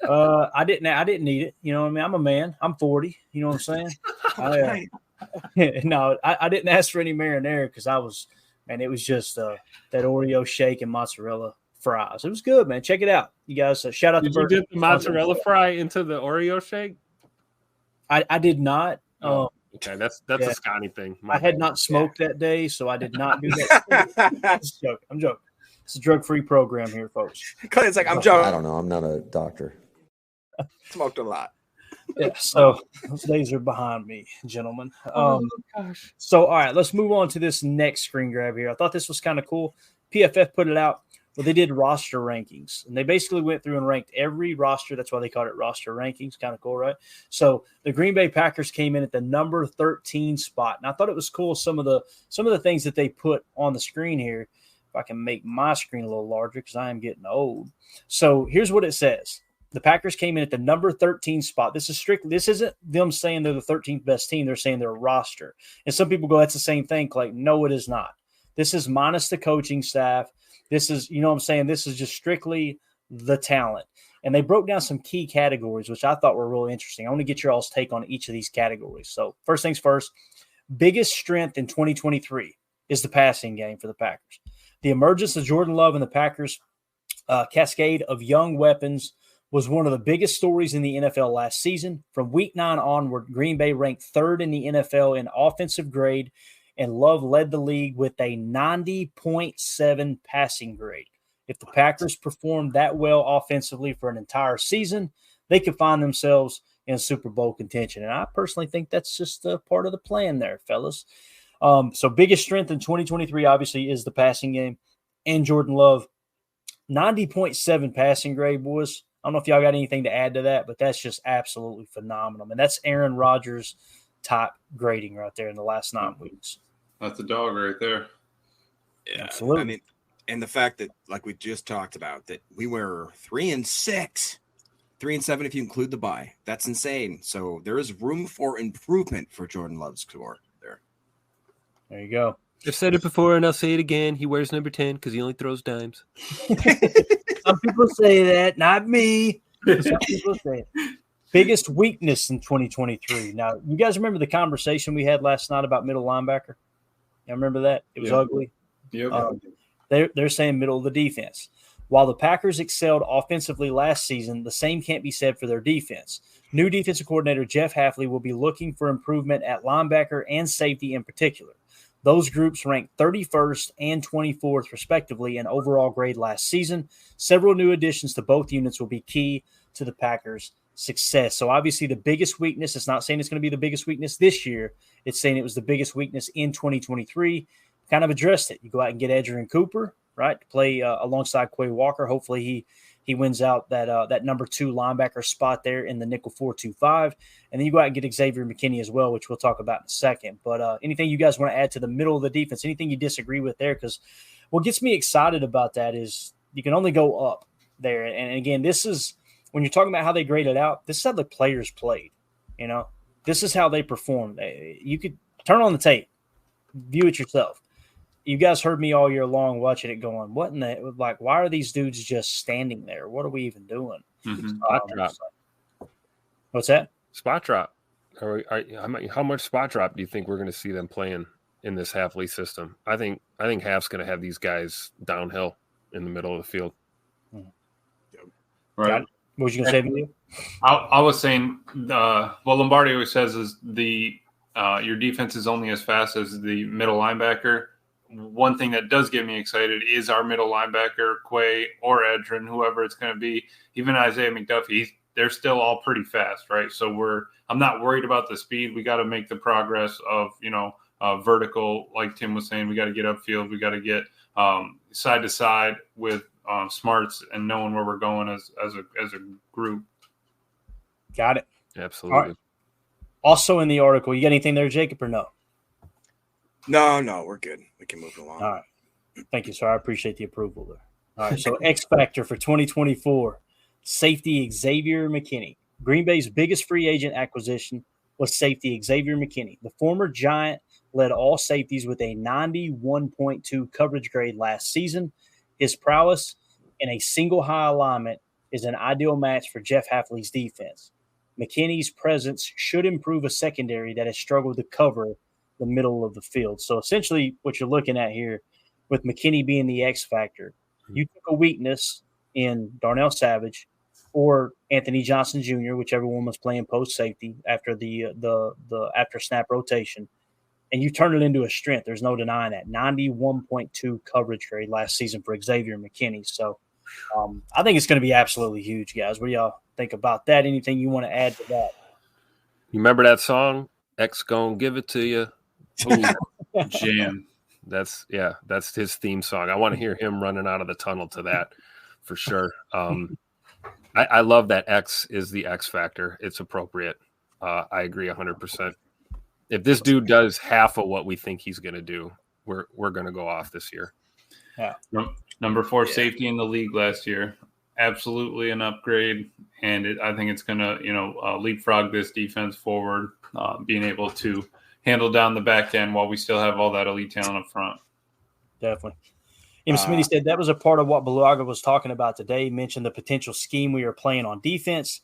I didn't need it. You know what I mean? I'm a man. I'm 40. You know what I'm saying? No, I didn't ask for any marinara because it was just that Oreo shake and mozzarella fries. It was good, man. Check it out. You guys, shout out to Burger. Did you dip the mozzarella fry into the Oreo shake? I did not. Okay, that's a Scotty thing. I had not smoked that day, so I did not do that. I'm joking. It's a drug-free program here, folks. It's like, I'm joking. I don't know. I'm not a doctor. Smoked a lot. Yeah, so those days are behind me, gentlemen. Gosh. So, all right, let's move on to this next screen grab here. I thought this was kind of cool. PFF put it out. Well, they did roster rankings, and they basically went through and ranked every roster. That's why they called it roster rankings. Kind of cool, right? So the Green Bay Packers came in at the number 13 spot, and I thought it was cool. Some of the things that they put on the screen here. If I can make my screen a little larger because I am getting old. So here's what it says. The Packers came in at the number 13 spot. This isn't them saying they're the 13th best team. They're saying they're a roster. And some people go, that's the same thing. Like, no, it is not. This is minus the coaching staff. This is, you know what I'm saying? This is just strictly the talent. And they broke down some key categories, which I thought were really interesting. I want to get your all's take on each of these categories. So first things first, biggest strength in 2023 is the passing game for the Packers. The emergence of Jordan Love and the Packers' cascade of young weapons was one of the biggest stories in the NFL last season. From week 9 onward, Green Bay ranked 3rd in the NFL in offensive grade, and Love led the league with a 90.7 passing grade. If the Packers performed that well offensively for an entire season, they could find themselves in Super Bowl contention. And I personally think that's just a part of the plan there, fellas. So biggest strength in 2023, obviously, is the passing game and Jordan Love. 90.7 passing grade, boys. I don't know if y'all got anything to add to that, but that's just absolutely phenomenal. And that's Aaron Rodgers' top grading right there in the last 9 weeks. That's a dog right there. Yeah, absolutely. I mean, and the fact that, like we just talked about, that we were 3-6, 3-7 if you include the bye. That's insane. So there is room for improvement for Jordan Love's score there. There you go. I've said it before and I'll say it again. He wears number 10 because he only throws dimes. Some people say that, not me. Some people say it. Biggest weakness in 2023. Now, you guys remember the conversation we had last night about middle linebacker? You remember that? It was ugly. Yep. They're saying middle of the defense. While the Packers excelled offensively last season, the same can't be said for their defense. New defensive coordinator Jeff Hafley will be looking for improvement at linebacker and safety in particular. Those groups ranked 31st and 24th, respectively, in overall grade last season. Several new additions to both units will be key to the Packers' success. So, obviously, the biggest weakness, it's not saying it's going to be the biggest weakness this year. It's saying it was the biggest weakness in 2023. Kind of addressed it. You go out and get Edgerrin Cooper, right, to play alongside Quay Walker. Hopefully, he wins out that number 2 linebacker spot there in the nickel 4-2-5. And then you go out and get Xavier McKinney as well, which we'll talk about in a second. But anything you guys want to add to the middle of the defense, anything you disagree with there? Because what gets me excited about that is you can only go up there. And again, this is when you're talking about how they graded out, this is how the players played. You know, this is how they performed. You could turn on the tape, view it yourself. You guys heard me all year long watching it going, what in the, like, why are these dudes just standing there? What are we even doing? Spot drop. What's that? Spot drop. How much spot drop do you think we're going to see them playing in this Hafley system? I think Haf's going to have these guys downhill in the middle of the field. Right. What was you going to say, Emilio? I was saying, what Lombardi always says is your defense is only as fast as the middle linebacker. One thing that does get me excited is our middle linebacker, Quay or Edgerrin, whoever it's going to be, even Isaiah McDuffie, they're still all pretty fast, right? So I'm not worried about the speed. We got to make the progress of, vertical, like Tim was saying. We got to get upfield. We got to get side to side with smarts and knowing where we're going as a group. Got it. Absolutely. Right. Also in the article, you got anything there, Jacob, or no? No, we're good. We can move along. All right. Thank you, sir. I appreciate the approval there. All right. So X Factor for 2024, safety Xavier McKinney. Green Bay's biggest free agent acquisition was safety Xavier McKinney. The former Giant led all safeties with a 91.2 coverage grade last season. His prowess in a single high alignment is an ideal match for Jeff Hafley's defense. McKinney's presence should improve a secondary that has struggled to cover the middle of the field. So essentially what you're looking at here with McKinney being the X factor, you took a weakness in Darnell Savage or Anthony Johnson Jr., whichever one was playing post safety after the after snap rotation, and you turn it into a strength. There's no denying that. 91.2 coverage grade last season for Xavier McKinney. So I think it's going to be absolutely huge, guys. What do y'all think about that? Anything you want to add to that? You remember that song? X gon' give it to you. Jam. That's his theme song. I want to hear him running out of the tunnel to that for sure. I love that X is the X factor. It's appropriate. I agree 100%. If this dude does half of what we think he's going to do, we're going to go off this year. Yeah. Number 4 safety in the league last year. Absolutely an upgrade. And I think it's going to, leapfrog this defense forward, being able to handle down the back end while we still have all that elite talent up front. Definitely. Smitty said that was a part of what Bulaga was talking about today. He mentioned the potential scheme we are playing on defense.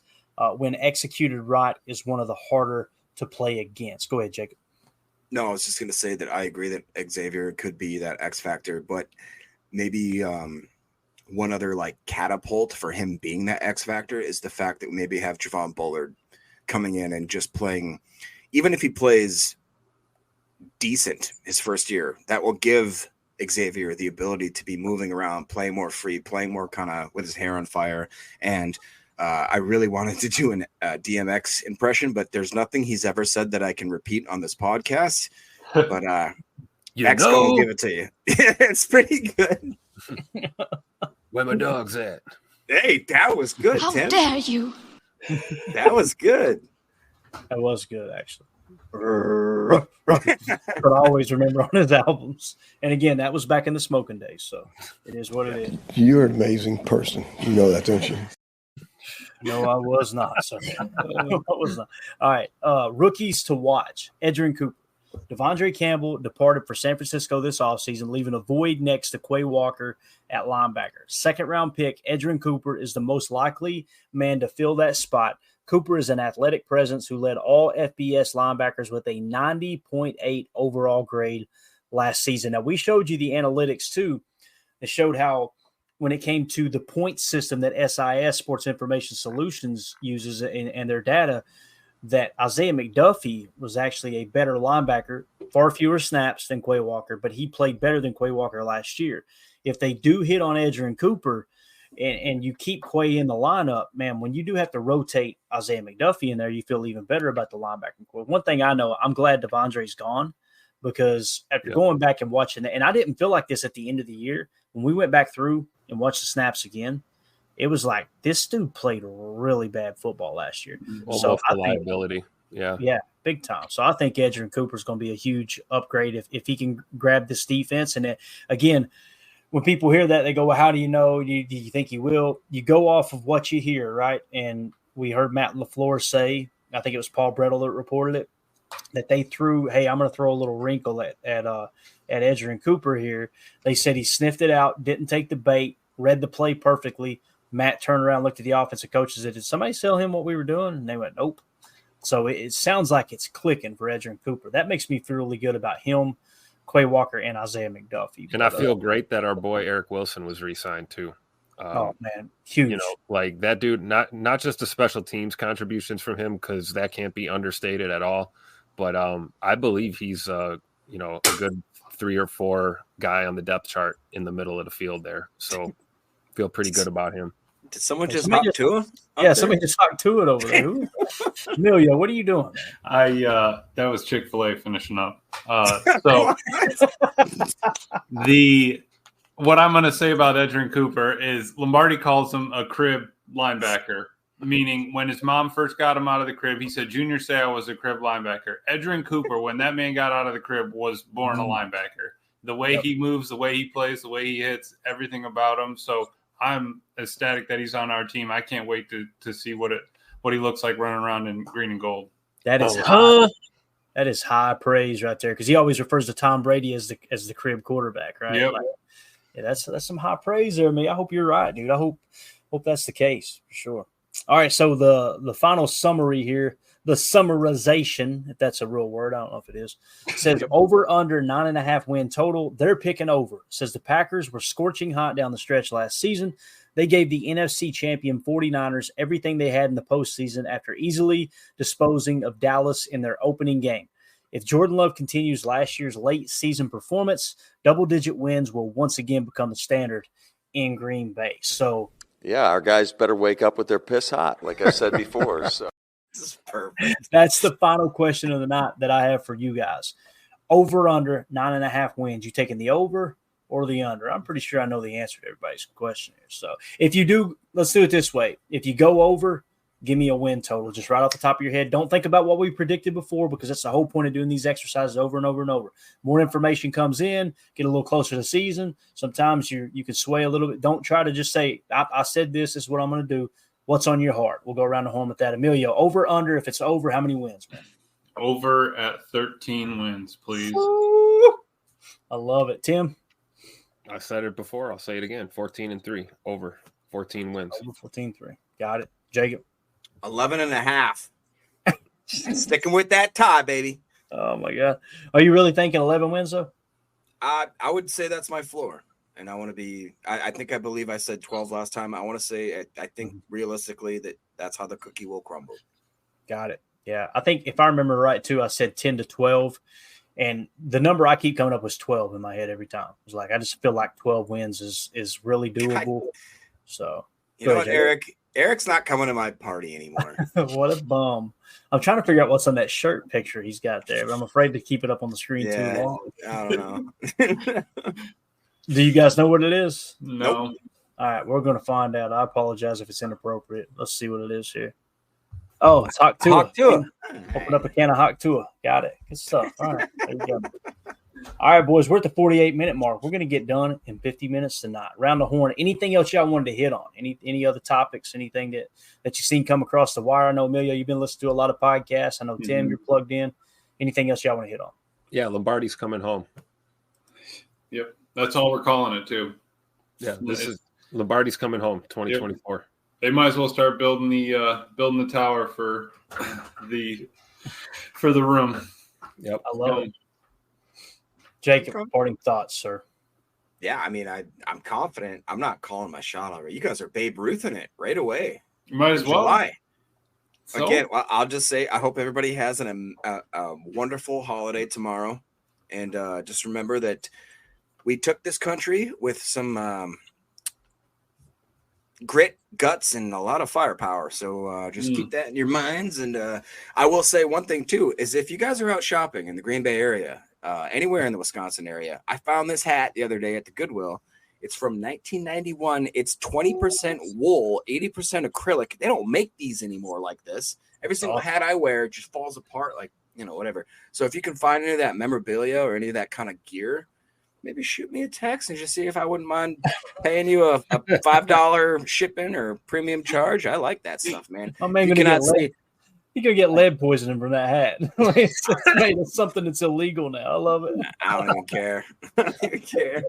When executed right is one of the harder to play against. Go ahead, Jacob. No, I was just going to say that I agree that Xavier could be that X factor, but maybe one other like catapult for him being that X factor is the fact that we maybe have Javon Bullard coming in and just playing, even if he plays decent his first year, that will give Xavier the ability to be moving around, playing more free, playing more kind of with his hair on fire. And I really wanted to do an DMX impression, but there's nothing he's ever said that I can repeat on this podcast. But X gonna give it to you. It's pretty good. Where my dog's at? Hey, that was good. How Tim. dare you? That was good. That was good, actually. But I always remember on his albums. And again, that was back in the smoking days. So it is what it is. You're an amazing person. You know that, don't you? No, I was not. So I was not. All right. Rookies to watch. Edgerrin Cooper. Devondre Campbell departed for San Francisco this offseason, leaving a void next to Quay Walker at linebacker. Second-round pick, Edgerrin Cooper is the most likely man to fill that spot. Cooper is an athletic presence who led all FBS linebackers with a 90.8 overall grade last season. Now, we showed you the analytics, too. It showed how when it came to the point system that SIS, Sports Information Solutions, uses and their data, that Isaiah McDuffie was actually a better linebacker, far fewer snaps than Quay Walker, but he played better than Quay Walker last year. If they do hit on Edgerrin Cooper and you keep Quay in the lineup, man, when you do have to rotate Isaiah McDuffie in there, you feel even better about the linebacking core. One thing I know, I'm glad Devondre's gone because after going back and watching that, and I didn't feel like this at the end of the year, when we went back through and watched the snaps again, it was like this dude played really bad football last year. So I think liability. Yeah, big time. So I think Edgerrin Cooper is going to be a huge upgrade if he can grab this defense. And again, when people hear that, they go, well, how do you know? Do you think he will? You go off of what you hear, right? And we heard Matt LaFleur say, I think it was Paul Brettel that reported it, that they threw, hey, I'm going to throw a little wrinkle at Edgerrin Cooper here. They said he sniffed it out, didn't take the bait, read the play perfectly. Matt turned around, looked at the offensive coaches and said, did somebody tell him what we were doing? And they went, nope. So it sounds like it's clicking for Edgerrin Cooper. That makes me feel really good about him, Quay Walker, and Isaiah McDuffie. And I feel great that our boy Eric Wilson was re-signed too. Oh, man, huge. You know, like that dude, not just the special teams contributions from him, because that can't be understated at all. But I believe he's, a good 3 or 4 guy on the depth chart in the middle of the field there. So feel pretty good about him. Did someone just talk to him? Yeah, somebody just talked to it over there. Amelia, what are you doing? That was Chick-fil-A finishing up. What I'm going to say about Edgerrin Cooper is Lombardi calls him a crib linebacker, meaning when his mom first got him out of the crib, he said, Junior Seau was a crib linebacker. Edgerrin Cooper, when that man got out of the crib, was born a linebacker. The way he moves, the way he plays, the way he hits, everything about him. So I'm ecstatic that he's on our team. I can't wait to see what he looks like running around in green and gold. That is high praise right there, because he always refers to Tom Brady as the crib quarterback, right? Yep. That's some high praise there, man. I hope you're right, dude. I hope that's the case for sure. All right, so the final summary here, the summarization, if that's a real word, I don't know if it is, says over under 9.5 win total. They're picking over. It says the Packers were scorching hot down the stretch last season. They gave the NFC champion 49ers everything they had in the postseason after easily disposing of Dallas in their opening game. If Jordan Love continues last year's late season performance, double-digit wins will once again become the standard in Green Bay. So, yeah, our guys better wake up with their piss hot, like I said before. So This is perfect. That's the final question of the night that I have for you guys. Over under 9.5 wins. You taking the over or the under? I'm pretty sure I know the answer to everybody's question here. So if you do, let's do it this way. If you go over, give me a win total, just right off the top of your head. Don't think about what we predicted before, because that's the whole point of doing these exercises over and over and over. More information comes in, get a little closer to the season. Sometimes you can sway a little bit. Don't try to just say, I said this is what I'm going to do. What's on your heart? We'll go around the horn with that. Emilio, over, under. If it's over, how many wins, man? Over at 13 wins, please. I love it. Tim? I said it before. I'll say it again. 14-3. Over 14 wins. Over 14-3. Got it. Jacob? 11.5. Sticking with that tie, baby. Oh, my God. Are you really thinking 11 wins, though? I would say that's my floor. And I want to be – I believe I said 12 last time. I want to say I think realistically that's how the cookie will crumble. Got it. Yeah, I think if I remember right, too, I said 10 to 12. And the number I keep coming up was 12 in my head every time. It's like I just feel like 12 wins is really doable. So, you know what, Eric? Eric's not coming to my party anymore. What a bum. I'm trying to figure out what's on that shirt picture he's got there, but I'm afraid to keep it up on the screen too long. I don't know. Do you guys know what it is? No. Nope. All right, we're going to find out. I apologize if it's inappropriate. Let's see what it is here. Oh, it's Hawk Tua. Open up a can of Hawk Tua. Got it. Good stuff. All right, there you go. All right, boys, we're at the 48-minute mark. We're going to get done in 50 minutes tonight. Round the horn. Anything else y'all wanted to hit on? Any other topics? Anything that you've seen come across the wire? I know, Emilio, you've been listening to a lot of podcasts. I know, Tim, you're plugged in. Anything else y'all want to hit on? Yeah, Lombardi's coming home. Yep, that's all we're calling it, too. Yeah, this is Lombardi's coming home, 2024. Yep. They might as well start building the tower for the room. Yep, I love it. Jacob, parting thoughts, sir. Yeah, I mean, I'm confident. I'm not calling my shot already. You guys are Babe Ruth in it right away. You might as well. July. So? Again, I'll just say I hope everybody has a wonderful holiday tomorrow, and just remember that we took this country with some grit, guts, and a lot of firepower. So just keep that in your minds. And I will say one thing too is if you guys are out shopping in the Green Bay area. Anywhere in the Wisconsin area. I found this hat the other day at the Goodwill. It's from 1991. It's 20% wool, 80% acrylic. They don't make these anymore like this. Every single hat I wear just falls apart, like, whatever. So if you can find any of that memorabilia or any of that kind of gear, maybe shoot me a text and just see if I wouldn't mind paying you a $5 shipping or premium charge. I like that stuff, man. I'm going to get laid. You're going to get lead poisoning from that hat. It's made of something that's illegal now. I love it. I don't even care. I don't even care.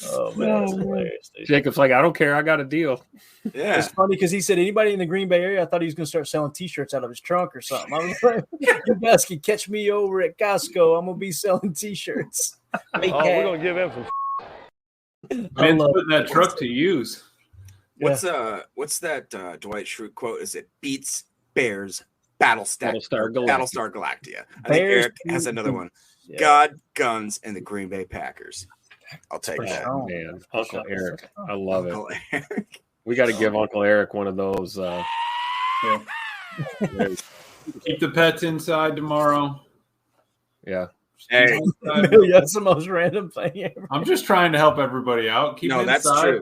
Oh, man. That's hilarious, dude. Jacob's like, I don't care. I got a deal. Yeah. It's funny because he said anybody in the Green Bay area, I thought he was going to start selling T-shirts out of his trunk or something. I was like, you guys can catch me over at Costco. I'm going to be selling T-shirts. We're going to give him some. Man's putting that truck to use. What's that Dwight Schrute quote? Is it beats Bears Battlestar Galactica. I think Eric has another one. Yeah. God, guns, and the Green Bay Packers. I'll take that. Oh, man. Uncle Eric. I love it. Eric. We got to give Uncle Eric one of those. Keep the pets inside tomorrow. Yeah. Hey. That's the most random thing ever. I'm just trying to help everybody out. Keep it inside. That's true.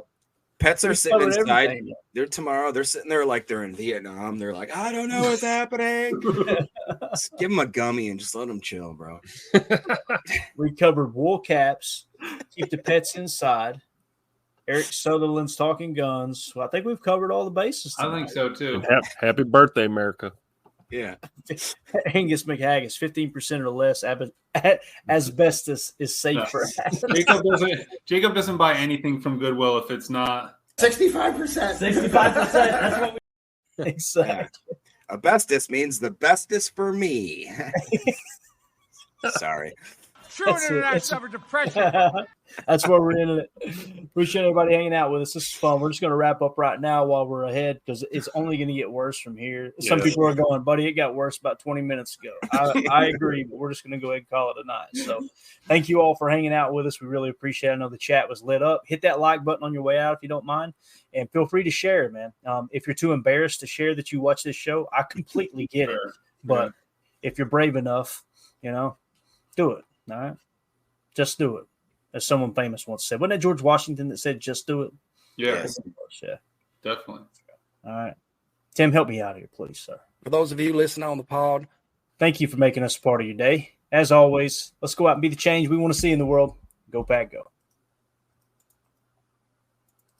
Pets are sitting inside. They're tomorrow. They're sitting there like they're in Vietnam. They're like, I don't know what's happening. Just give them a gummy and just let them chill, bro. We covered wool caps. Keep the pets inside. Eric Sutherland's talking guns. Well, I think we've covered all the bases tonight. I think so too. Happy birthday, America. Yeah. Angus McHaggis, 15% or less asbestos is safe for Jacob doesn't buy anything from Goodwill if it's not 65%. 65%. That's what we exactly. Asbestos means the bestest for me. Sorry. True internet suffered depression. That's where we're in it. Appreciate everybody hanging out with us. This is fun. We're just going to wrap up right now while we're ahead because it's only going to get worse from here. Some people are going, buddy, it got worse about 20 minutes ago. I agree, but we're just going to go ahead and call it a night. So thank you all for hanging out with us. We really appreciate it. I know the chat was lit up. Hit that like button on your way out if you don't mind. And feel free to share, man. If you're too embarrassed to share that you watch this show, I completely get it. But if you're brave enough, do it. All right? Just do it. As someone famous once said. Wasn't it George Washington that said, just do it? Yeah. Yeah. Definitely. All right. Tim, help me out here, please, sir. For those of you listening on the pod, thank you for making us a part of your day. As always, let's go out and be the change we want to see in the world. Go Pack, go.